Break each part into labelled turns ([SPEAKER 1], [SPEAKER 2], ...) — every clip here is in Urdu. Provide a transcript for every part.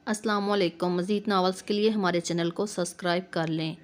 [SPEAKER 1] السلام علیکم۔ مزید ناولز کے لیے ہمارے چینل کو سبسکرائب کر لیں۔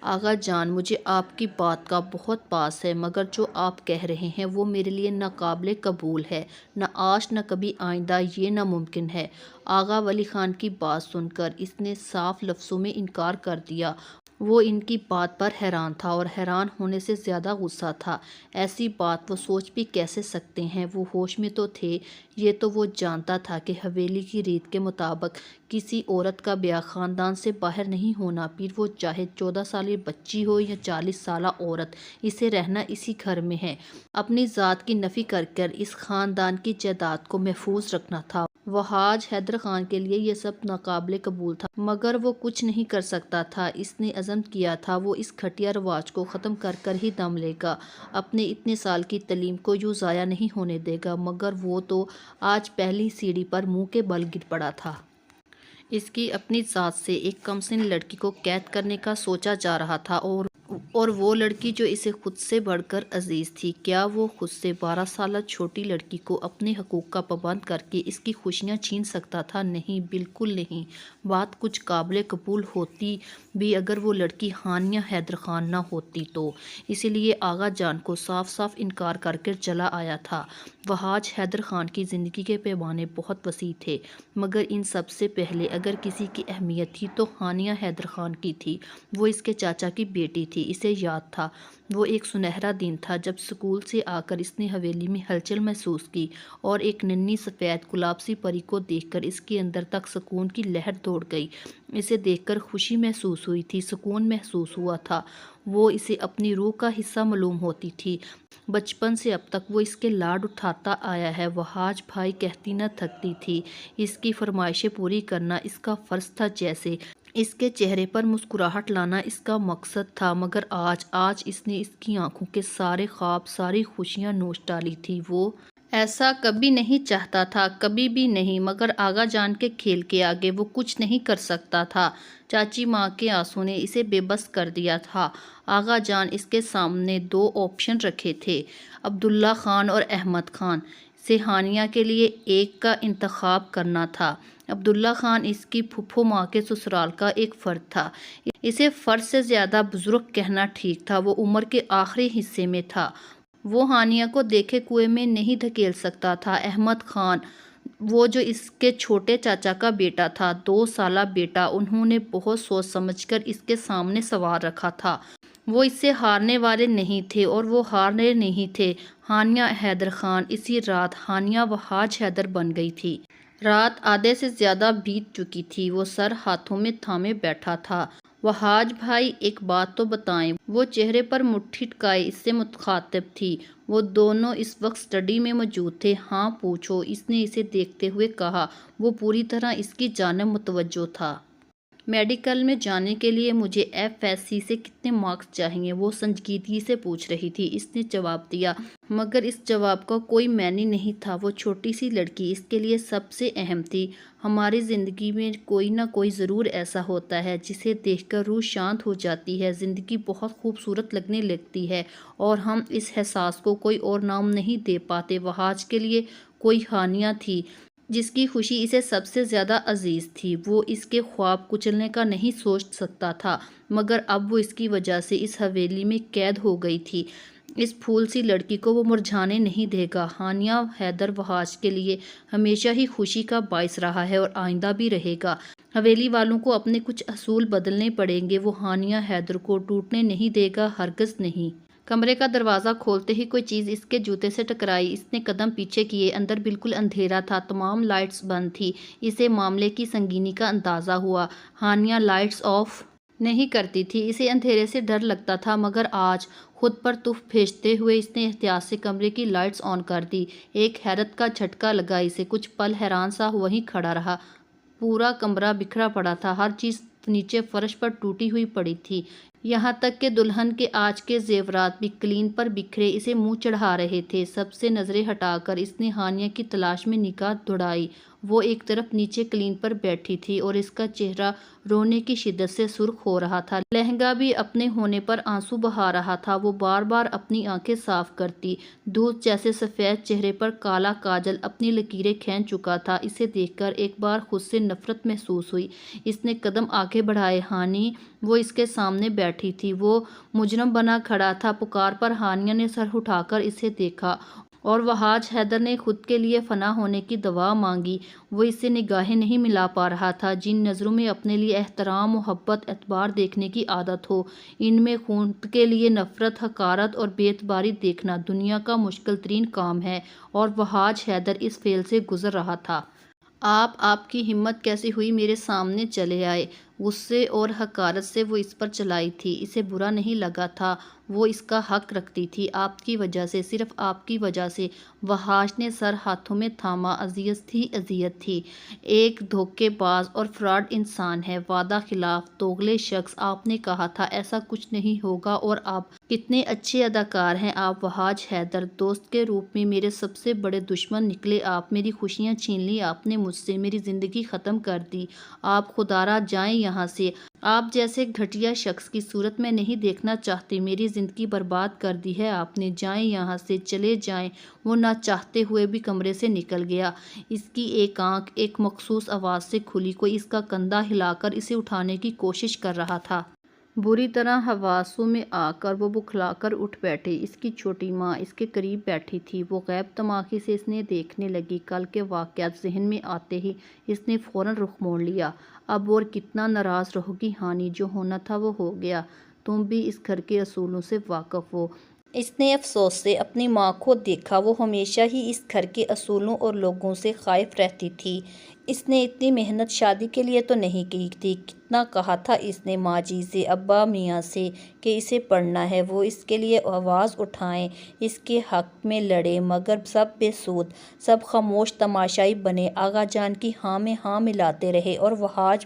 [SPEAKER 1] آغا جان، مجھے آپ کی بات کا بہت پاس ہے، مگر جو آپ کہہ رہے ہیں وہ میرے لیے ناقابل قبول ہے۔ نہ آج نہ کبھی آئندہ یہ ناممکن ہے۔ آغا ولی خان کی بات سن کر اس نے صاف لفظوں میں انکار کر دیا۔ وہ ان کی بات پر حیران تھا اور حیران ہونے سے زیادہ غصہ تھا۔ ایسی بات وہ سوچ بھی کیسے سکتے ہیں؟ وہ ہوش میں تو تھے۔ یہ تو وہ جانتا تھا کہ حویلی کی ریت کے مطابق کسی عورت کا بیاہ خاندان سے باہر نہیں ہونا، پھر وہ چاہے 14 سالہ بچی ہو یا 40 سالہ عورت، اسے رہنا اسی گھر میں ہے۔ اپنی ذات کی نفی کر کر اس خاندان کی جائیداد کو محفوظ رکھنا تھا۔ وہاج حیدر خان کے لیے یہ سب ناقابل قبول تھا، مگر وہ کچھ نہیں کر سکتا تھا۔ اس نے عزم کیا تھا وہ اس گھٹیا رواج کو ختم کر کر ہی دم لے گا، اپنے اتنے سال کی تعلیم کو یوں ضائع نہیں ہونے دے گا۔ مگر وہ تو آج پہلی سیڑھی پر منہ کے بل گر پڑا تھا۔ اس کی اپنی ذات سے ایک کم سن لڑکی کو قید کرنے کا سوچا جا رہا تھا، اور وہ لڑکی جو اسے خود سے بڑھ کر عزیز تھی۔ کیا وہ خود سے 12 سالہ چھوٹی لڑکی کو اپنے حقوق کا پابند کر کے اس کی خوشیاں چھین سکتا تھا؟ نہیں، بالکل نہیں۔ بات کچھ قابل قبول ہوتی بھی اگر وہ لڑکی ہانیہ حیدر خان نہ ہوتی تو۔ اسی لیے آغا جان کو صاف صاف انکار کر کے چلا آیا تھا۔ وہاج حیدر خان کی زندگی کے پیمانے بہت وسیع تھے، مگر ان سب سے پہلے اگر کسی کی اہمیت تھی تو ہانیہ حیدر خان کی تھی۔ وہ اس کے چاچا کی بیٹی تھی۔ اسے یاد تھا وہ ایک سنہرا دن تھا جب اسکول سے آ کر اس نے حویلی میں ہلچل محسوس کی، اور ایک ننھی سفید گلاب سی پری کو دیکھ کر اس کے اندر تک سکون کی لہر دوڑ گئی۔ اسے دیکھ کر خوشی محسوس ہوئی تھی، سکون محسوس ہوا تھا۔ وہ اسے اپنی روح کا حصہ معلوم ہوتی تھی۔ بچپن سے اب تک وہ اس کے لاڈ اٹھاتا آیا ہے۔ وہاج بھائی کہتی نہ تھکتی تھی، اس کی فرمائشیں پوری کرنا اس کا فرض تھا، جیسے اس کے چہرے پر مسکراہٹ لانا اس کا مقصد تھا۔ مگر آج اس نے اس کی آنکھوں کے سارے خواب، ساری خوشیاں نوچ ڈالی تھی۔ وہ ایسا کبھی نہیں چاہتا تھا، کبھی بھی نہیں، مگر آغا جان کے کھیل کے آگے وہ کچھ نہیں کر سکتا تھا۔ چاچی ماں کے آنسو نے اسے بے بس کر دیا تھا۔ آغا جان اس کے سامنے 2 آپشن رکھے تھے، عبداللہ خان اور احمد خان۔ سے ہانیہ کے لیے ایک کا انتخاب کرنا تھا۔ عبداللہ خان اس کی پھوپھو ماں کے سسرال کا ایک فرد تھا۔ اسے فرد سے زیادہ بزرگ کہنا ٹھیک تھا۔ وہ عمر کے آخری حصے میں تھا۔ وہ ہانیہ کو دیکھے کنویں میں نہیں دھکیل سکتا تھا۔ احمد خان، وہ جو اس کے چھوٹے چاچا کا بیٹا تھا، 2 سالہ بیٹا، انہوں نے بہت سوچ سمجھ کر اس کے سامنے سوال رکھا تھا۔ وہ اس سے ہارنے والے نہیں تھے اور وہ ہارنے نہیں تھے۔ ہانیہ حیدر خان۔ اسی رات ہانیہ وہاج حیدر بن گئی تھی۔ رات آدھے سے زیادہ بیت چکی تھی۔ وہ سر ہاتھوں میں تھامے بیٹھا تھا۔ وہاج بھائی، ایک بات تو بتائیں۔ وہ چہرے پر مٹھی ٹکائے اس سے مخاطب تھی۔ وہ دونوں اس وقت اسٹڈی میں موجود تھے۔ ہاں پوچھو، اس نے اسے دیکھتے ہوئے کہا۔ وہ پوری طرح اس کی جانب متوجہ تھا۔ میڈیکل میں جانے کے لیے مجھے FSC سے کتنے مارکس چاہئیں؟ وہ سنجیدگی سے پوچھ رہی تھی۔ اس نے جواب دیا، مگر اس جواب کا کوئی معنی نہیں تھا۔ وہ چھوٹی سی لڑکی اس کے لیے سب سے اہم تھی۔ ہماری زندگی میں کوئی نہ کوئی ضرور ایسا ہوتا ہے جسے دیکھ کر روح شانت ہو جاتی ہے، زندگی بہت خوبصورت لگنے لگتی ہے، اور ہم اس احساس کو کوئی اور نام نہیں دے پاتے۔ وہاج کے لیے کوئی ہانیہ تھی جس کی خوشی اسے سب سے زیادہ عزیز تھی۔ وہ اس کے خواب کچلنے کا نہیں سوچ سکتا تھا، مگر اب وہ اس کی وجہ سے اس حویلی میں قید ہو گئی تھی۔ اس پھول سی لڑکی کو وہ مرجھانے نہیں دے گا۔ ہانیہ حیدر وہاج کے لیے ہمیشہ ہی خوشی کا باعث رہا ہے اور آئندہ بھی رہے گا۔ حویلی والوں کو اپنے کچھ اصول بدلنے پڑیں گے۔ وہ ہانیہ حیدر کو ٹوٹنے نہیں دے گا، ہرگز نہیں۔ کمرے کا دروازہ کھولتے ہی کوئی چیز اس کے جوتے سے ٹکرائی۔ اس نے قدم پیچھے کیے۔ اندر بالکل اندھیرا تھا، تمام لائٹس بند تھیں۔ اسے معاملے کی سنگینی کا اندازہ ہوا۔ ہانیہ لائٹس آف نہیں کرتی تھی۔ اسے اندھیرے سے ڈر لگتا تھا، مگر آج خود پر تف بھیجتے ہوئے اس نے احتیاط سے کمرے کی لائٹس آن کر دی۔ ایک حیرت کا جھٹکا لگا اسے۔ کچھ پل حیران سا وہیں کھڑا رہا۔ پورا کمرہ بکھرا پڑا تھا، ہر چیز نیچے فرش پر ٹوٹی ہوئی پڑی تھی۔ یہاں تک کہ دلہن کے آج کے زیورات بھی قالین پر بکھرے اسے منہ چڑھا رہے تھے۔ سب سے نظریں ہٹا کر اس نے ہانیہ کی تلاش میں نگاہ دوڑائی۔ وہ ایک طرف نیچے قالین پر بیٹھی تھی اور اس کا چہرہ رونے کی شدت سے سرخ ہو رہا تھا۔ لہنگا بھی اپنے ہونے پر آنسو بہا رہا تھا۔ وہ بار بار اپنی آنکھیں صاف کرتی۔ دودھ جیسے سفید چہرے پر کالا کاجل اپنی لکیریں کھینچ چکا تھا۔ اسے دیکھ کر ایک بار خود سے نفرت محسوس ہوئی۔ اس نے قدم آگے بڑھائے۔ ہانی وہ اس کے سامنے بیٹھی تھی۔ وہ مجرم بنا کھڑا تھا۔ پکار پر ہانیہ نے سر اٹھا کر اسے دیکھا اور وحاج حیدر نے خود کے لیے فنا ہونے کی دعا مانگی۔ وہ اس سے نگاہیں نہیں ملا پا رہا تھا۔ جن نظروں میں اپنے لیے احترام، محبت، اعتبار دیکھنے کی عادت ہو، ان میں خود کے لیے نفرت، حقارت اور بے اعتباری دیکھنا دنیا کا مشکل ترین کام ہے، اور وحاج حیدر اس فعل سے گزر رہا تھا۔ آپ کی ہمت کیسے ہوئی میرے سامنے چلے آئے؟ غصے اور حقارت سے وہ اس پر چلائی تھی۔ اسے برا نہیں لگا تھا۔ وہ اس کا حق رکھتی تھی۔ آپ کی وجہ سے، صرف آپ کی وجہ سے۔ وحاج نے سر ہاتھوں میں تھاما۔ اذیت تھی۔ ایک دھوکے باز اور فراڈ انسان ہے، وعدہ خلاف، دوغلے شخص۔ آپ نے کہا تھا ایسا کچھ نہیں ہوگا، اور آپ کتنے اچھے اداکار ہیں آپ وحاج حیدر۔ دوست کے روپ میں میرے سب سے بڑے دشمن نکلے آپ۔ میری خوشیاں چھین لی آپ نے مجھ سے، میری زندگی ختم کر دی۔ آپ خدارا جائیں یہاں سے۔ آپ جیسے گھٹیا شخص کی صورت میں نہیں دیکھنا چاہتی۔ میری زندگی برباد کر دی ہے آپ نے۔ جائیں یہاں سے، چلے جائیں۔ وہ نہ چاہتے ہوئے بھی کمرے سے نکل گیا۔ اس کی ایک آنکھ ایک مخصوص آواز سے کھلی۔ کوئی اس کا کندھا ہلا کر اسے اٹھانے کی کوشش کر رہا تھا۔ بری طرح حواسوں میں آ کر وہ بکھلا کر اٹھ بیٹھے۔ اس کی چھوٹی ماں اس کے قریب بیٹھی تھی۔ وہ غیب تماخی سے اس نے دیکھنے لگی۔ کل کے واقعات ذہن میں آتے ہی اس نے فوراً رخ موڑ لیا۔ اب اور کتنا ناراض رہو گی ہانی؟ جو ہونا تھا وہ ہو گیا۔ تم بھی اس گھر کے اصولوں سے واقف ہو۔ اس نے افسوس سے اپنی ماں کو دیکھا۔ وہ ہمیشہ ہی اس گھر کے اصولوں اور لوگوں سے خائف رہتی تھی۔ اس نے اتنی محنت شادی کے لیے تو نہیں کی تھی۔ کتنا کہا تھا اس نے ماں جی سے، ابا میاں سے، کہ اسے پڑھنا ہے، وہ اس کے لیے آواز اٹھائیں، اس کے حق میں لڑیں، مگر سب بے سود، سب خاموش تماشائی بنے۔ آغا جان کی ہاں میں ہاں ملاتے رہے، اور وحاج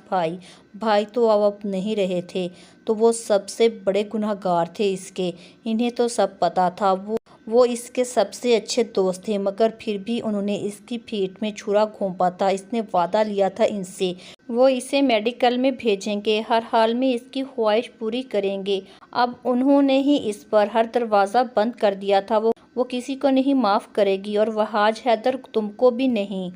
[SPEAKER 1] بھائی تو اب نہیں رہے تھے، تو وہ سب سے بڑے گناہ گار تھے اس کے۔ انہیں تو سب پتا تھا۔ وہ اس کے سب سے اچھے دوست تھے، مگر پھر بھی انہوں نے اس کی پیٹھ میں چھرا گھونپا تھا۔ اس نے وعدہ لیا تھا ان سے، وہ اسے میڈیکل میں بھیجیں گے، ہر حال میں اس کی خواہش پوری کریں گے۔ اب انہوں نے ہی اس پر ہر دروازہ بند کر دیا تھا۔ وہ کسی کو نہیں معاف کرے گی، اور وحاج حیدر تم کو بھی نہیں۔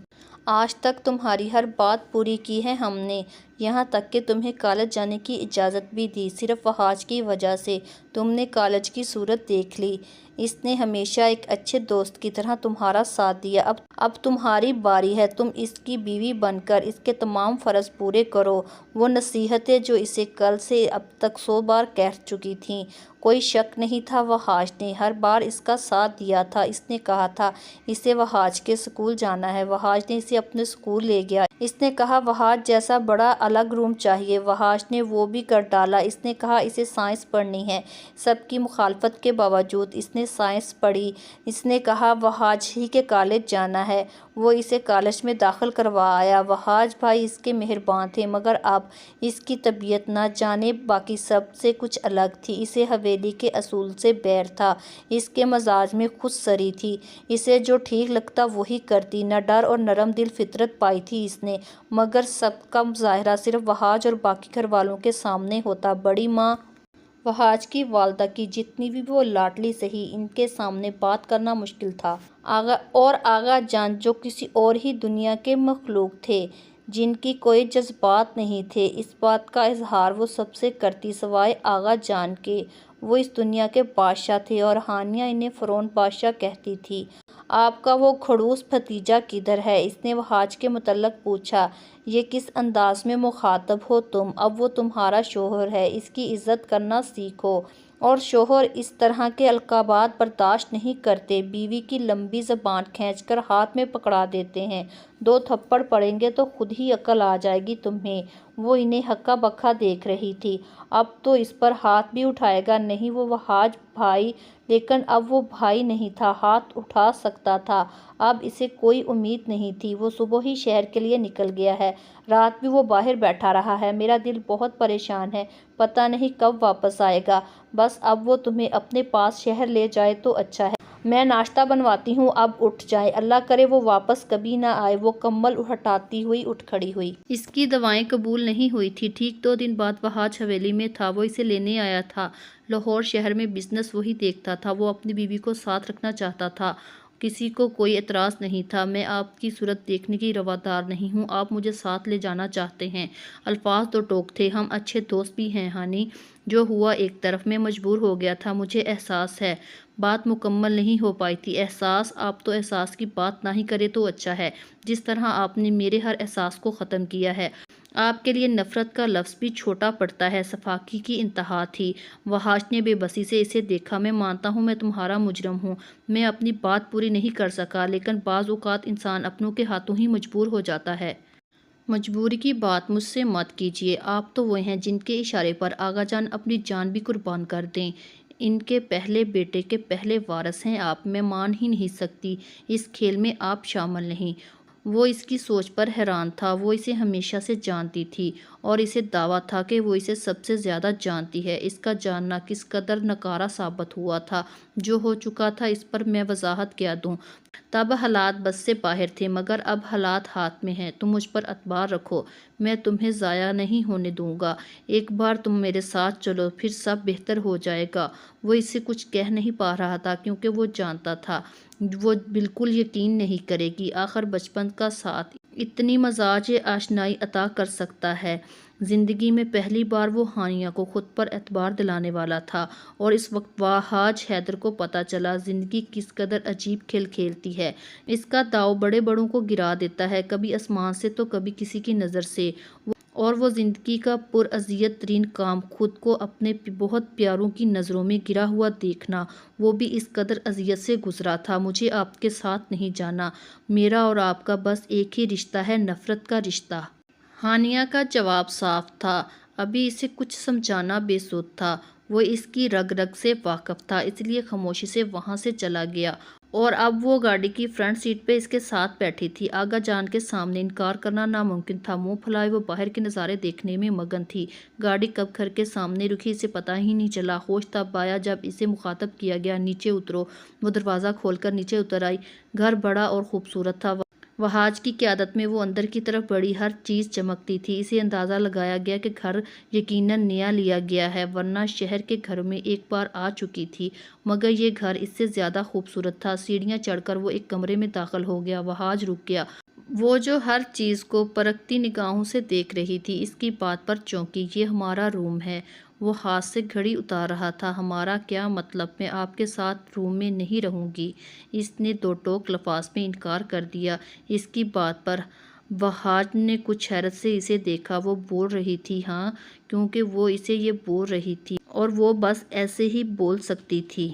[SPEAKER 1] آج تک تمہاری ہر بات پوری کی ہے ہم نے، یہاں تک کہ تمہیں کالج جانے کی اجازت بھی دی۔ صرف وحاج کی وجہ سے تم نے کالج کی صورت دیکھ لی۔ اس نے ہمیشہ ایک اچھے دوست کی طرح تمہارا ساتھ دیا۔ اب تمہاری باری ہے، تم اس کی بیوی بن کر اس کے تمام فرض پورے کرو۔ وہ نصیحتیں جو اسے کل سے اب تک 100 بار کہہ چکی تھیں۔ کوئی شک نہیں تھا، وحاج نے ہر بار اس کا ساتھ دیا تھا۔ اس نے کہا تھا اسے وحاج کے سکول جانا ہے، وحاج نے اسے اپنے سکول لے گیا۔ اس نے کہا وحاج جیسا بڑا الگ روم چاہیے، وحاج نے وہ بھی کر ڈالا۔ اس نے کہا اسے سائنس پڑھنی ہے، سب کی مخالفت کے باوجود اس نے سائنس پڑھی۔ اس نے کہا وحاج ہی کے کالج جانا ہے، وہ اسے کالج میں داخل کروا آیا۔ وحاج بھائی اس کے مہربان تھے، مگر اب اس کی طبیعت نہ جانے باقی سب سے کچھ الگ تھی۔ اسے حویلی کے اصول سے بیر تھا، اس کے مزاج میں خود سری تھی، اسے جو ٹھیک لگتا وہی کرتی۔ نڈر اور نرم دل فطرت پائی تھی اس نے، مگر سب کا مظاہرہ صرف وحاج اور باقی گھر والوں کے سامنے ہوتا۔ بڑی ماں وحاج کی والدہ کی جتنی بھی وہ لاڈلی سہی، ان کے سامنے بات کرنا مشکل تھا۔ آغا جان جو کسی اور ہی دنیا کے مخلوق تھے، جن کی کوئی جذبات نہیں تھے، اس بات کا اظہار وہ سب سے کرتی سوائے آغا جان کے۔ وہ اس دنیا کے بادشاہ تھے، اور ہانیہ انہیں فرعون بادشاہ کہتی تھی۔ آپ کا وہ کھڑوس بھتیجا کدھر ہے؟ اس نے وحاج کے متعلق پوچھا۔ یہ کس انداز میں مخاطب ہو تم؟ اب وہ تمہارا شوہر ہے، اس کی عزت کرنا سیکھو۔ اور شوہر اس طرح کے القابات برداشت نہیں کرتے، بیوی کی لمبی زبان کھینچ کر ہاتھ میں پکڑا دیتے ہیں۔ 2 تھپڑ پڑیں گے تو خود ہی عقل آ جائے گی تمہیں۔ وہ انہیں ہکا بکا دیکھ رہی تھی۔ اب تو اس پر ہاتھ بھی اٹھائے گا نہیں وہ وحاج بھائی، لیکن اب وہ بھائی نہیں تھا، ہاتھ اٹھا سکتا تھا۔ اب اسے کوئی امید نہیں تھی۔ وہ صبح ہی شہر کے لیے نکل گیا ہے، رات بھی وہ باہر بیٹھا رہا ہے۔ میرا دل بہت پریشان ہے، پتہ نہیں کب واپس آئے گا۔ بس اب وہ تمہیں اپنے پاس شہر لے جائے تو اچھا ہے۔ میں ناشتہ بنواتی ہوں، اب اٹھ جائیں، اللہ کرے وہ واپس کبھی نہ آئے۔ وہ کمبل ہٹاتی ہوئی اٹھ کھڑی ہوئی۔ اس کی دوائیں قبول نہیں ہوئی تھی۔ ٹھیک 2 دن بعد وحاج حویلی میں تھا، وہ اسے لینے آیا تھا۔ لاہور شہر میں بزنس وہی دیکھتا تھا، وہ اپنی بیوی کو ساتھ رکھنا چاہتا تھا۔ کسی کو کوئی اعتراض نہیں تھا۔ میں آپ کی صورت دیکھنے کی روادار نہیں ہوں، آپ مجھے ساتھ لے جانا چاہتے ہیں۔ الفاظ 2 ٹوک تھے۔ ہم اچھے دوست بھی ہیں ہانی، جو ہوا ایک طرف۔ میں مجبور ہو گیا تھا، مجھے احساس ہے۔ بات مکمل نہیں ہو پائی تھی۔ احساس؟ آپ تو احساس کی بات نہ ہی کریں تو اچھا ہے، جس طرح آپ نے میرے ہر احساس کو ختم کیا ہے۔ آپ کے لیے نفرت کا لفظ بھی چھوٹا پڑتا ہے۔ صفاقی کی انتہا تھی۔ وحاج نے بے بسی سے اسے دیکھا۔ میں مانتا ہوں میں تمہارا مجرم ہوں، میں اپنی بات پوری نہیں کر سکا، لیکن بعض اوقات انسان اپنوں کے ہاتھوں ہی مجبور ہو جاتا ہے۔ مجبوری کی بات مجھ سے مت کیجیے۔ آپ تو وہ ہیں جن کے اشارے پر آغا جان اپنی جان بھی قربان کر دیں۔ ان کے پہلے بیٹے کے پہلے وارث ہیں آپ۔ میں مان ہی نہیں سکتی اس کھیل میں آپ شامل نہیں۔ وہ اس کی سوچ پر حیران تھا۔ وہ اسے ہمیشہ سے جانتی تھی، اور اسے دعویٰ تھا کہ وہ اسے سب سے زیادہ جانتی ہے۔ اس کا جاننا کس قدر ناکارہ ثابت ہوا تھا۔ جو ہو چکا تھا اس پر میں وضاحت کیا دوں؟ تب حالات بس سے باہر تھے، مگر اب حالات ہاتھ میں ہیں۔ تم مجھ پر اعتبار رکھو، میں تمہیں ضائع نہیں ہونے دوں گا۔ ایک بار تم میرے ساتھ چلو، پھر سب بہتر ہو جائے گا۔ وہ اسے کچھ کہہ نہیں پا رہا تھا، کیونکہ وہ جانتا تھا وہ بالکل یقین نہیں کرے گی۔ آخر بچپن کا ساتھ اتنی مزاج آشنائی عطا کر سکتا ہے۔ زندگی میں پہلی بار وہ ہانیہ کو خود پر اعتبار دلانے والا تھا، اور اس وقت وحاج حیدر کو پتہ چلا زندگی کس قدر عجیب کھیل کھیلتی ہے۔ اس کا داؤ بڑے بڑوں کو گرا دیتا ہے، کبھی آسمان سے تو کبھی کسی کی نظر سے۔ اور وہ زندگی کا پراذیت ترین کام خود کو اپنے بہت پیاروں کی نظروں میں گرا ہوا دیکھنا، وہ بھی اس قدر اذیت سے گزرا تھا۔ مجھے آپ کے ساتھ نہیں جانا، میرا اور آپ کا بس ایک ہی رشتہ ہے، نفرت کا رشتہ۔ ہانیہ کا جواب صاف تھا، ابھی اسے کچھ سمجھانا بے سود تھا۔ وہ اس کی رگ رگ سے واقف تھا، اس لیے خاموشی سے وہاں سے چلا گیا، اور اب وہ گاڑی کی فرنٹ سیٹ پہ اس کے ساتھ بیٹھی تھی۔ آغا جان کے سامنے انکار کرنا ناممکن تھا۔ منہ پھلائے وہ باہر کے نظارے دیکھنے میں مگن تھی۔ گاڑی کب گھر کے سامنے رکی اسے پتہ ہی نہیں چلا۔ ہوش تب آیا جب اسے مخاطب کیا گیا، نیچے اترو۔ وہ دروازہ کھول کر نیچے اتر آئی۔ گھر بڑا اور خوبصورت تھا۔ وحاج کی قیادت میں وہ اندر کی طرف بڑھی، ہر چیز چمکتی تھی۔ اسے اندازہ لگایا گیا کہ گھر یقیناً نیا لیا گیا ہے، ورنہ شہر کے گھروں میں ایک بار آ چکی تھی، مگر یہ گھر اس سے زیادہ خوبصورت تھا۔ سیڑھیاں چڑھ کر وہ ایک کمرے میں داخل ہو گیا۔ وحاج رک گیا، وہ جو ہر چیز کو پرکھتی نگاہوں سے دیکھ رہی تھی۔ اس کی بات پر چونکی۔ یہ ہمارا روم ہے، وہ ہاتھ سے گھڑی اتار رہا تھا۔ ہمارا کیا مطلب؟ میں آپ کے ساتھ روم میں نہیں رہوں گی۔ اس نے 2 ٹوک لفاظ میں انکار کر دیا۔ اس کی بات پر وحاج نے کچھ حیرت سے اسے دیکھا۔ وہ بول رہی تھی ہاں، کیونکہ وہ اسے یہ بول رہی تھی، اور وہ بس ایسے ہی بول سکتی تھی۔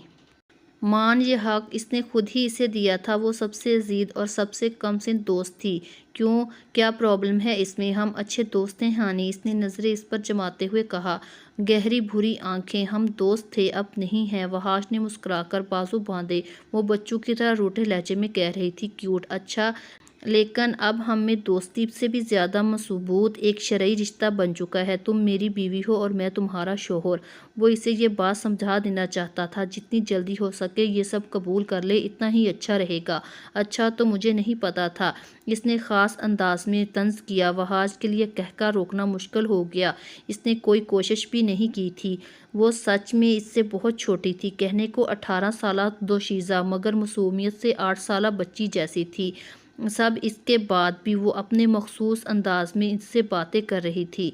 [SPEAKER 1] مان یہ حق اس نے خود ہی اسے دیا تھا۔ وہ سب سے عزیز اور سب سے کم سن دوست تھی۔ کیوں؟ کیا پرابلم ہے اس میں؟ ہم اچھے دوست ہیں ہانی، اس نے نظریں اس پر جماتے ہوئے کہا۔ گہری بھوری آنکھیں۔ ہم دوست تھے، اب نہیں ہیں۔ وحاج نے مسکرا کر بازو باندھے۔ وہ بچوں کی طرح روٹھے لہجے میں کہہ رہی تھی کیوٹ، اچھا لیکن اب ہم میں دوستی سے بھی زیادہ مثبوت ایک شرعی رشتہ بن چکا ہے۔ تم میری بیوی ہو اور میں تمہارا شوہر۔ وہ اسے یہ بات سمجھا دینا چاہتا تھا، جتنی جلدی ہو سکے یہ سب قبول کر لے، اتنا ہی اچھا رہے گا۔ اچھا تو مجھے نہیں پتا تھا، اس نے خاص انداز میں طنز کیا۔ وحاج کے لیے قہقہ روکنا مشکل ہو گیا۔ اس نے کوئی کوشش بھی نہیں کی تھی۔ وہ سچ میں اس سے بہت چھوٹی تھی، کہنے کو 18 سالہ دوشیزہ، مگر معصومیت سے 8 سالہ بچی جیسی تھی۔ سب اس کے بعد بھی وہ اپنے مخصوص انداز میں اس سے باتیں کر رہی تھی۔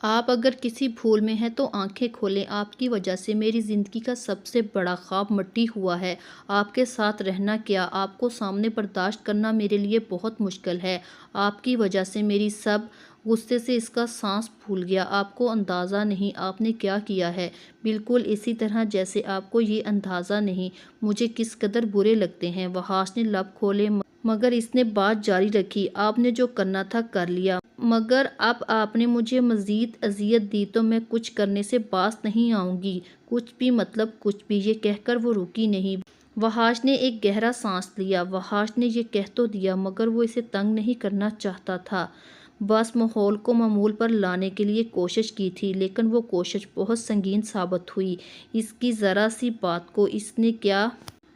[SPEAKER 1] آپ اگر کسی بھول میں ہیں تو آنکھیں کھولیں، آپ کی وجہ سے میری زندگی کا سب سے بڑا خواب مٹی ہوا ہے۔ آپ کے ساتھ رہنا کیا، آپ کو سامنے برداشت کرنا میرے لیے بہت مشکل ہے۔ آپ کی وجہ سے میری سب غصے سے اس کا سانس پھول گیا۔ آپ کو اندازہ نہیں آپ نے کیا کیا ہے، بالکل اسی طرح جیسے آپ کو یہ اندازہ نہیں مجھے کس قدر برے لگتے ہیں۔ وحاج نے لب کھولے مگر اس نے بات جاری رکھی، آپ نے جو کرنا تھا کر لیا، مگر اب آپ نے مجھے مزید اذیت دی تو میں کچھ کرنے سے باز نہیں آؤں گی، کچھ بھی مطلب کچھ بھی۔ یہ کہہ کر وہ رکی نہیں۔ وحاش نے ایک گہرا سانس لیا۔ وحاش نے یہ کہہ تو دیا مگر وہ اسے تنگ نہیں کرنا چاہتا تھا، بس ماحول کو معمول پر لانے کے لیے کوشش کی تھی، لیکن وہ کوشش بہت سنگین ثابت ہوئی۔ اس کی ذرا سی بات کو اس نے کیا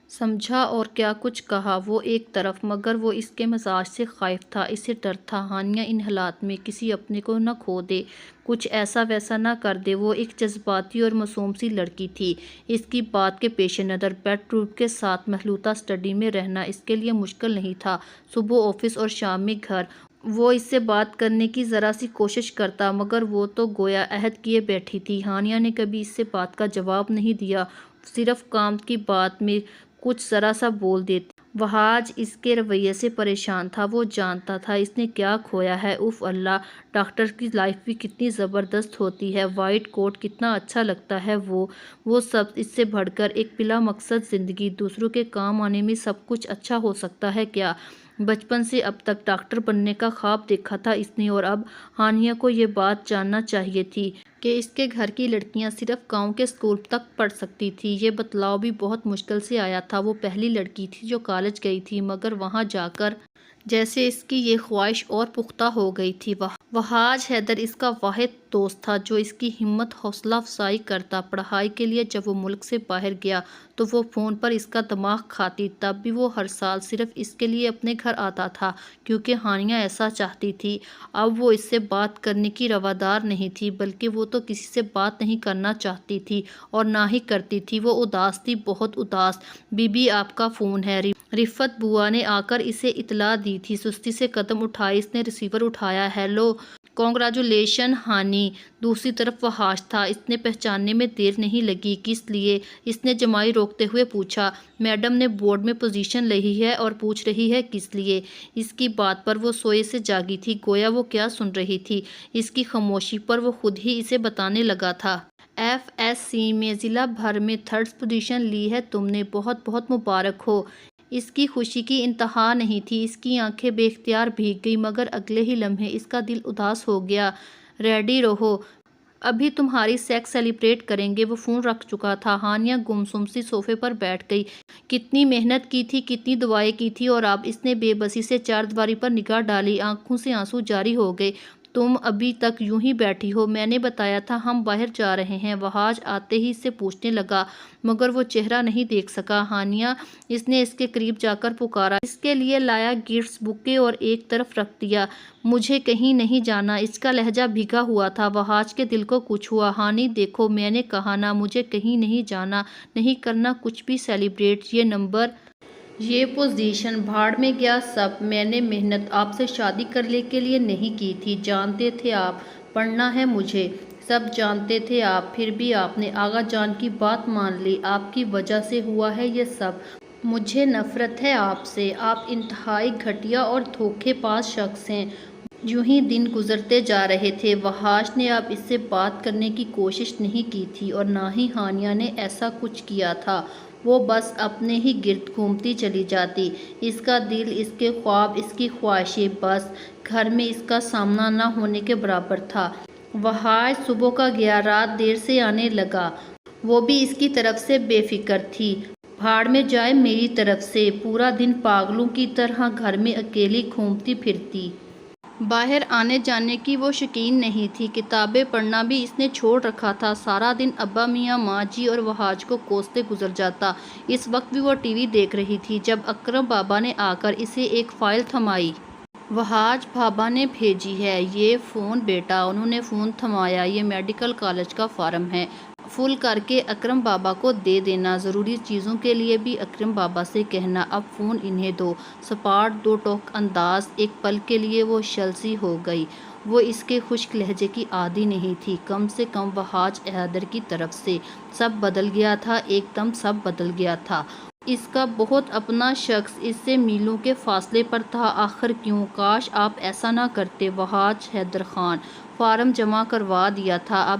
[SPEAKER 1] سمجھا اور کیا کچھ کہا، وہ ایک طرف، مگر وہ اس کے مزاج سے خائف تھا، اسے ڈر تھا ہانیہ ان حالات میں کسی اپنے کو نہ کھو دے، کچھ ایسا ویسا نہ کر دے۔ وہ ایک جذباتی اور معصوم سی لڑکی تھی۔ اس کی بات کے پیش نظر بیڈ روم کے ساتھ محلوطہ اسٹڈی میں رہنا اس کے لیے مشکل نہیں تھا۔ صبح آفس اور شام میں گھر۔ وہ اس سے بات کرنے کی ذرا سی کوشش کرتا مگر وہ تو گویا عہد کیے بیٹھی تھی۔ ہانیہ نے کبھی اس سے بات کا جواب نہیں دیا، صرف کام کی بات میں کچھ ذرا سا بول دیتی۔ وحاش اس کے رویے سے پریشان تھا، وہ جانتا تھا اس نے کیا کھویا ہے۔ اف اللہ، ڈاکٹر کی لائف بھی کتنی زبردست ہوتی ہے، وائٹ کوٹ کتنا اچھا لگتا ہے، وہ سب اس سے بڑھ کر ایک بلا مقصد زندگی، دوسروں کے کام آنے میں سب کچھ اچھا ہو سکتا ہے کیا؟ بچپن سے اب تک ڈاکٹر بننے کا خواب دیکھا تھا اس نے، اور اب ہانیہ کو یہ بات جاننا چاہیے تھی کہ اس کے گھر کی لڑکیاں صرف گاؤں کے اسکول تک پڑھ سکتی تھی۔ یہ بتلاؤ بھی بہت مشکل سے آیا تھا۔ وہ پہلی لڑکی تھی جو کالج گئی تھی، مگر وہاں جا کر جیسے اس کی یہ خواہش اور پختہ ہو گئی تھی۔ وحاش حیدر اس کا واحد دوست تھا جو اس کی ہمت حوصلہ افزائی کرتا۔ پڑھائی کے لیے جب وہ ملک سے باہر گیا تو وہ فون پر اس کا دماغ کھاتی، تب بھی وہ ہر سال صرف اس کے لیے اپنے گھر آتا تھا کیونکہ ہانیہ ایسا چاہتی تھی۔ اب وہ اس سے بات کرنے کی روادار نہیں تھی، بلکہ وہ تو کسی سے بات نہیں کرنا چاہتی تھی اور نہ ہی کرتی تھی۔ وہ اداس تھی، بہت اداس۔ بی بی آپ کا فون ہے، رفت بوا نے آ کر اسے اطلاع دی تھی۔ سستی سے قدم اٹھائے اس نے ریسیور اٹھایا۔ Hello, congratulation honey. دوسری طرف وحاش تھا۔ اس نے پہچاننے میں دیر نہیں لگی۔ کس لیے؟ اس نے جمائی روکتے ہوئے پوچھا۔ میڈم نے بورڈ میں پوزیشن لی ہے اور پوچھ رہی ہے کس لیے۔ اس کی بات پر وہ سوئے سے جاگی تھی، گویا وہ کیا سن رہی تھی۔ اس کی خاموشی پر وہ خود ہی اسے بتانے لگا تھا۔ ایف ایس سی میں ضلع بھر میں 3rd پوزیشن لی ہے تم نے، بہت بہت مبارک ہو۔ اس کی خوشی کی انتہا نہیں تھی۔ اس کی آنکھیں بے اختیار بھیگ گئی، مگر اگلے ہی لمحے اس کا دل اداس ہو گیا۔ ریڈی رہو، ابھی تمہاری سیکس سیلیبریٹ کریں گے۔ وہ فون رکھ چکا تھا۔ ہانیہ گمسم سی صوفے پر بیٹھ گئی۔ کتنی محنت کی تھی، کتنی دعائیں کی تھی، اور اب اس نے بے بسی سے چاردیواری پر نگاہ ڈالی۔ آنکھوں سے آنسو جاری ہو گئے۔ تم ابھی تک یوں ہی بیٹھی ہو؟ میں نے بتایا تھا ہم باہر جا رہے ہیں، وحاش آتے ہی اس سے پوچھنے لگا، مگر وہ چہرہ نہیں دیکھ سکا۔ ہانیہ، اس نے اس کے قریب جا کر پکارا۔ اس کے لیے لایا گفٹس، بوکے اور ایک طرف رکھ دیا۔ مجھے کہیں نہیں جانا۔ اس کا لہجہ بھیگا ہوا تھا۔ وحاش کے دل کو کچھ ہوا۔ ہانی دیکھو، میں نے کہا نا، مجھے کہیں نہیں جانا، نہیں کرنا کچھ بھی سیلیبریٹ۔ یہ نمبر، یہ پوزیشن، بھاڑ میں گیا سب۔ میں نے محنت آپ سے شادی کرنے کے لیے نہیں کی تھی، جانتے تھے آپ، پڑھنا ہے مجھے، سب جانتے تھے آپ، پھر بھی آپ نے آغا جان کی بات مان لی۔ آپ کی وجہ سے ہوا ہے یہ سب۔ مجھے نفرت ہے آپ سے، آپ انتہائی گھٹیا اور دھوکے باز شخص ہیں۔ یوں ہی دن گزرتے جا رہے تھے۔ وحاش نے اب اس سے بات کرنے کی کوشش نہیں کی تھی اور نہ ہی ہانیہ نے ایسا کچھ کیا تھا۔ وہ بس اپنے ہی گرد گھومتی چلی جاتی۔ اس کا دل، اس کے خواب، اس کی خواہشیں، بس گھر میں اس کا سامنا نہ ہونے کے برابر تھا۔ وحاش صبح کا گیا، رات دیر سے آنے لگا۔ وہ بھی اس کی طرف سے بے فکر تھی۔ بھاڑ میں جائے میری طرف سے۔ پورا دن پاگلوں کی طرح گھر میں اکیلی گھومتی پھرتی۔ باہر آنے جانے کی وہ شوقین نہیں تھی۔ کتابیں پڑھنا بھی اس نے چھوڑ رکھا تھا۔ سارا دن ابا میاں، ماں جی اور وحاش کو کوستے گزر جاتا۔ اس وقت بھی وہ ٹی وی دیکھ رہی تھی جب اکرم بابا نے آ کر اسے ایک فائل تھمائی۔ وحاش، بابا نے بھیجی ہے یہ فون بیٹا۔ انہوں نے فون تھمایا۔ یہ میڈیکل کالج کا فارم ہے، فل کر کے اکرم بابا کو دے دینا۔ ضروری چیزوں کے لیے بھی اکرم بابا سے کہنا۔ اب فون انہیں دو۔ سپاٹ دو ٹوک انداز۔ ایک پل کے لیے وہ شل سی ہو گئی۔ وہ اس کے خشک لہجے کی عادی نہیں تھی، کم سے کم وحاش حیدر کی طرف سے۔ سب بدل گیا تھا، ایک دم سب بدل گیا تھا۔ اس کا بہت اپنا شخص اس سے میلوں کے فاصلے پر تھا۔ آخر کیوں؟ کاش آپ ایسا نہ کرتے۔ وحاش حیدر خان، فارم جمع کروا دیا تھا، اب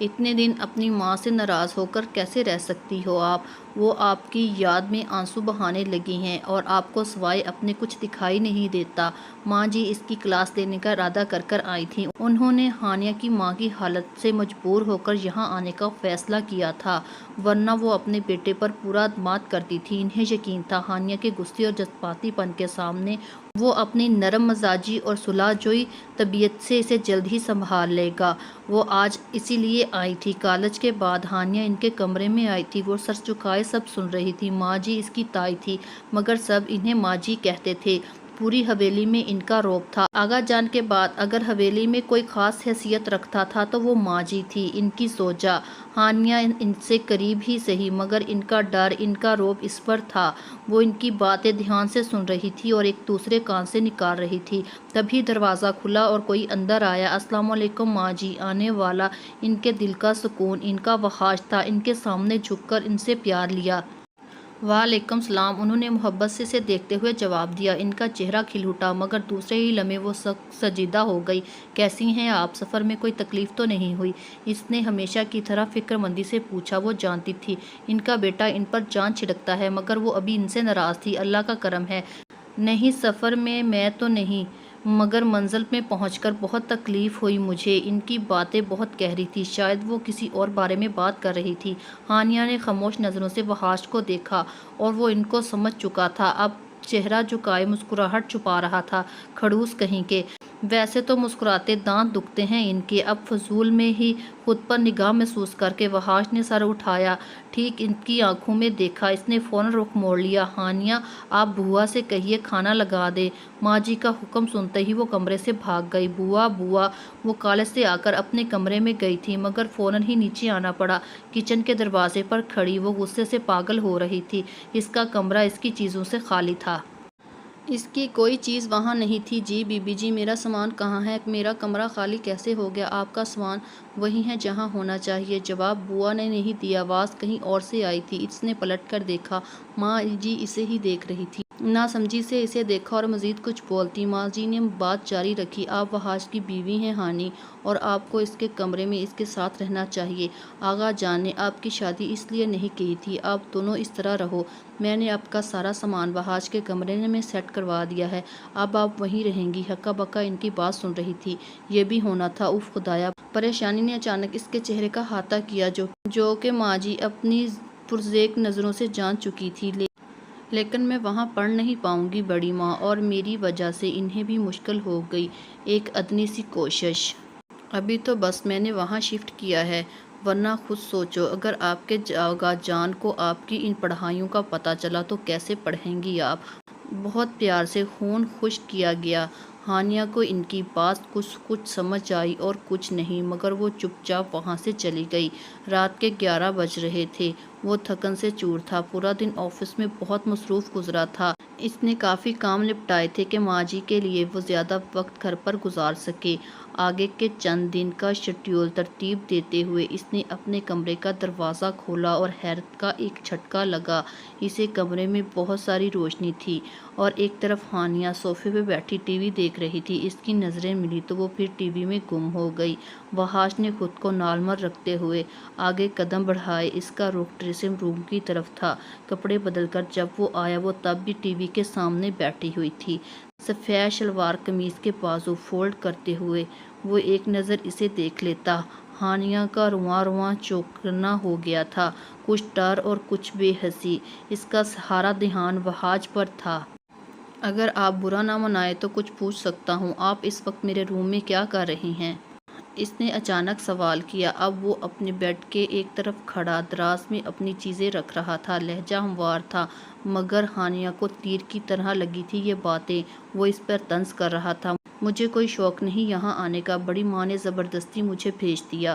[SPEAKER 1] اتنے دن اپنی ماں سے ناراض ہو کر کیسے رہ سکتی ہو آپ؟ وہ آپ کی یاد میں آنسو بہانے لگی ہیں اور آپ کو سوائے اپنے کچھ دکھائی نہیں دیتا۔ ماں جی اس کی کلاس لینے کا ارادہ کر آئی تھیں۔ انہوں نے ہانیہ کی ماں کی حالت سے مجبور ہو کر یہاں آنے کا فیصلہ کیا تھا، ورنہ وہ اپنے بیٹے پر پورا اعتماد کرتی تھی۔ انہیں یقین تھا ہانیہ کے غصے اور جذباتی پن کے سامنے وہ اپنی نرم مزاجی اور صلح جوئی طبیعت سے اسے جلد ہی سنبھال لے گا۔ وہ آج اسی لیے آئی تھی۔ کالج کے بعد ہانیہ ان کے کمرے میں آئی تھی۔ وہ سر جھکائے سب سن رہی تھی۔ ماں جی اس کی تائی تھی، مگر سب انہیں ماں جی کہتے تھے۔ پوری حویلی میں ان کا رعب تھا۔ آغا جان کے بعد اگر حویلی میں کوئی خاص حیثیت رکھتا تھا تو وہ ماں جی تھی، ان کی زوجہ۔ ہانیہ ان سے قریب ہی سہی، مگر ان کا ڈر، ان کا رعب اس پر تھا۔ وہ ان کی باتیں دھیان سے سن رہی تھی اور ایک دوسرے کان سے نکال رہی تھی۔ تبھی دروازہ کھلا اور کوئی اندر آیا۔ السلام علیکم ماں جی۔ آنے والا ان کے دل کا سکون، ان کا وحشت تھا۔ ان کے سامنے جھک کر ان سے پیار لیا۔ وعلیکم السلام، انہوں نے محبت سے اسے دیکھتے ہوئے جواب دیا۔ ان کا چہرہ کھل اٹھا، مگر دوسرے ہی لمحے وہ سنجیدہ ہو گئی۔ کیسی ہیں آپ؟ سفر میں کوئی تکلیف تو نہیں ہوئی؟ اس نے ہمیشہ کی طرح فکر مندی سے پوچھا۔ وہ جانتی تھی ان کا بیٹا ان پر جان چھڑکتا ہے، مگر وہ ابھی ان سے ناراض تھی۔ اللہ کا کرم ہے نہیں، سفر میں تو نہیں، مگر منزل میں پہنچ کر بہت تکلیف ہوئی مجھے۔ ان کی باتیں بہت گہری تھیں، شاید وہ کسی اور بارے میں بات کر رہی تھی۔ ہانیہ نے خاموش نظروں سے وحشت کو دیکھا اور وہ ان کو سمجھ چکا تھا۔ اب چہرہ جھکائے مسکراہٹ چھپا رہا تھا۔ کھڑوس کہیں کے، ویسے تو مسکراتے دانت دکھتے ہیں ان کے۔ اب فضول میں ہی خود پر نگاہ محسوس کر کے وحشت نے سر اٹھایا، ٹھیک ان کی آنکھوں میں دیکھا۔ اس نے فوراً رخ موڑ لیا۔ ہانیہ آپ بوا سے کہیے کھانا لگا دے۔ ماں جی کا حکم سنتے ہی وہ کمرے سے بھاگ گئی۔ بوا بوا، وہ کالج سے آ کر اپنے کمرے میں گئی تھی، مگر فوراً ہی نیچے آنا پڑا۔ کچن کے دروازے پر کھڑی وہ غصے سے پاگل ہو رہی تھی۔ اس کا کمرہ اس کی چیزوں سے خالی تھا۔ اس کی کوئی چیز وہاں نہیں تھی۔ جی بی بی جی، میرا سامان کہاں ہے؟ میرا کمرہ خالی کیسے ہو گیا؟ آپ کا سامان وہیں ہے جہاں ہونا چاہیے۔ جواب بوا نے نہیں دیا۔ آواز کہیں اور سے آئی تھی۔ اس نے پلٹ کر دیکھا، ماں جی اسے ہی دیکھ رہی تھی۔ ناسمجھی سے اسے دیکھا اور مزید کچھ بولتی ماں جی نے بات جاری رکھی، آپ وحاش کی بیوی ہیں ہانی، اور آپ کو اس کے کمرے میں اس کے ساتھ رہنا چاہیے۔ آغا جان نے آپ کی شادی اس لیے نہیں کی تھی، آپ دونوں اس طرح رہو۔ میں نے آپ کا سارا سامان وحاش کے کمرے میں سیٹ کروا دیا ہے، اب آپ وہیں رہیں گی۔ ہکا بکا ان کی بات سن رہی تھی۔ یہ بھی ہونا تھا، اف خدایا۔ پریشانی نے اچانک اس کے چہرے کا احاطہ کیا، جو کہ ماں جی اپنی پرزیک نظروں سے جان چکی تھی۔ لیکن میں وہاں پڑھ نہیں پاؤں گی بڑی ماں، اور میری وجہ سے انہیں بھی مشکل ہو گئی ایک ادنی سی کوشش۔ ابھی تو بس میں نے وہاں شفٹ کیا ہے، ورنہ خود سوچو اگر آپ کے آغا جان کو آپ کی ان پڑھائیوں کا پتہ چلا تو کیسے پڑھیں گی آپ؟ بہت پیار سے خون خشک کیا گیا۔ ہانیہ کو ان کی بات کچھ سمجھ آئی اور کچھ نہیں، مگر وہ چپ چاپ وہاں سے چلی گئی۔ رات کے 11 بج رہے تھے۔ وہ تھکن سے چور تھا، پورا دن آفس میں بہت مصروف گزرا تھا۔ اس نے کافی کام نپٹائے تھے کہ ماں جی کے لیے وہ زیادہ وقت گھر پر گزار سکے۔ آگے کے چند دن کا شیڈول ترتیب دیتے ہوئے اس نے اپنے کمرے کا دروازہ کھولا اور حیرت کا ایک جھٹکا لگا۔ اسے کمرے میں بہت ساری روشنی تھی اور ایک طرف ہانیہ صوفے پہ بیٹھی ٹی وی دیکھ رہی تھی۔ اس کی نظریں ملی تو وہ پھر ٹی وی میں گم ہو گئی۔ وحاش نے خود کو نارمل رکھتے ہوئے آگے قدم بڑھائے۔ اس کا رخ ڈریسنگ روم کی طرف تھا۔ کپڑے بدل کر جب وہ آیا وہ تب بھی ٹی وی کے سامنے بیٹھی ہوئی تھی، سفید شلوار قمیض کے بازو فولڈ کرتے ہوئے۔ وہ ایک نظر اسے دیکھ لیتا۔ ہانیہ کا رواں رواں چوکنا ہو گیا تھا، کچھ ڈر اور کچھ بے حسی۔ اس کا سارا دھیان وحاش پر تھا۔ اگر آپ برا نہ منائیں تو کچھ پوچھ سکتا ہوں؟ آپ اس وقت میرے روم میں کیا کر رہی ہیں؟ اس نے اچانک سوال کیا۔ اب وہ اپنے بیڈ کے ایک طرف کھڑا دراز میں اپنی چیزیں رکھ رہا تھا۔ لہجہ ہموار تھا، مگر ہانیہ کو تیر کی طرح لگی تھی یہ باتیں۔ وہ اس پر طنز کر رہا تھا، مجھے کوئی شوق نہیں یہاں آنے کا، بڑی ماں نے زبردستی مجھے بھیج دیا۔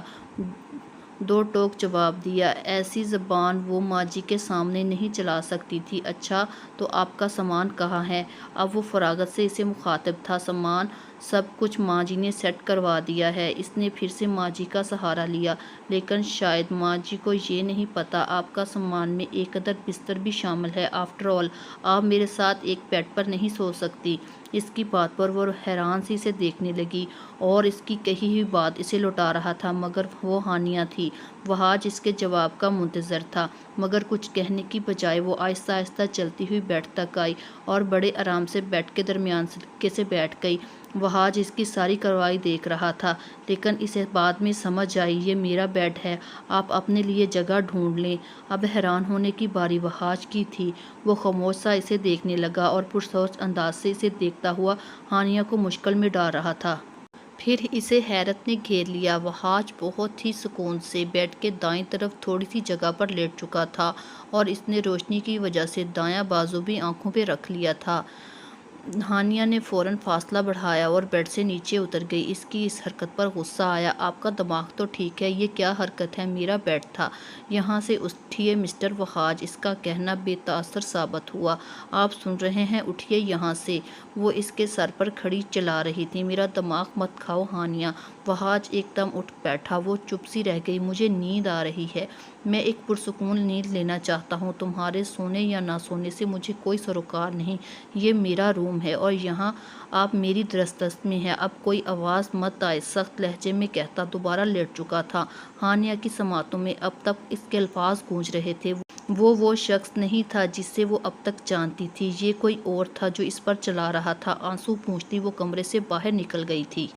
[SPEAKER 1] دو ٹوک جواب دیا۔ ایسی زبان وہ ماں جی کے سامنے نہیں چلا سکتی تھی۔ اچھا تو آپ کا سامان کہاں ہے؟ اب وہ فراغت سے اسے مخاطب تھا۔ سامان سب کچھ ماں جی نے سیٹ کروا دیا ہے۔ اس نے پھر سے ماں جی کا سہارا لیا، لیکن شاید ماں جی کو یہ نہیں پتا آپ کا سامان میں ایک قدر بستر بھی شامل ہے۔ آفٹر آل آپ میرے ساتھ ایک بیڈ پر نہیں سو سکتی۔ اس کی بات پر وہ حیران سی اسے دیکھنے لگی اور اس کی کہی ہوئی بات اسے لوٹا رہا تھا، مگر وہ ہانیہ تھی۔ وہاج اس کے جواب کا منتظر تھا، مگر کچھ کہنے کی بجائے وہ آہستہ آہستہ چلتی ہوئی بیڈ تک آئی اور بڑے آرام سے بیڈ کے درمیان سے بیٹھ گئی۔ وہاج اس کی ساری کارروائی دیکھ رہا تھا، لیکن اسے بعد میں سمجھ آئی یہ میرا بیڈ ہے، آپ اپنے لیے جگہ ڈھونڈ لیں۔ اب حیران ہونے کی باری وہاج کی تھی۔ وہ خاموش سا اسے دیکھنے لگا اور پرسوچ انداز سے اسے دیکھتا ہوا ہانیہ کو مشکل میں ڈال رہا تھا۔ پھر اسے حیرت نے گھیر لیا۔ وہاج بہت ہی سکون سے بیڈ کے دائیں طرف تھوڑی سی جگہ پر لیٹ چکا تھا اور اس نے روشنی کی وجہ سے دایاں بازو بھی آنکھوں پہ رکھ لیا تھا۔ ہانیہ نے فوراً فاصلہ بڑھایا اور بیڈ سے نیچے اتر گئی۔ اس کی اس حرکت پر غصہ آیا۔ آپ کا دماغ تو ٹھیک ہے، یہ کیا حرکت ہے؟ میرا بیڈ تھا، یہاں سے اٹھیے مسٹر وہاج۔ اس کا کہنا بے تاثر ثابت ہوا۔ آپ سن رہے ہیں، اٹھیے یہاں سے۔ وہ اس کے سر پر کھڑی چلا رہی تھی۔ میرا دماغ مت کھاؤ ہانیہ۔ وہاج ایک دم اٹھ بیٹھا۔ وہ چپ سی رہ گئی۔ مجھے نیند آ رہی ہے، میں ایک پرسکون نیند لینا چاہتا ہوں، تمہارے سونے یا نہ سونے سے مجھے کوئی سروکار نہیں۔ یہ میرا روم ہے اور یہاں آپ میری دسترس میں ہیں، اب کوئی آواز مت آئے، سخت لہجے میں کہتا دوبارہ لیٹ چکا تھا۔ ہانیہ کی سماعتوں میں اب تک اس کے الفاظ گونج رہے تھے۔ وہ شخص نہیں تھا جسے وہ اب تک جانتی تھی، یہ کوئی اور تھا جو اس پر چلا رہا تھا۔ آنسو پوچھتی وہ کمرے سے باہر نکل گئی تھی۔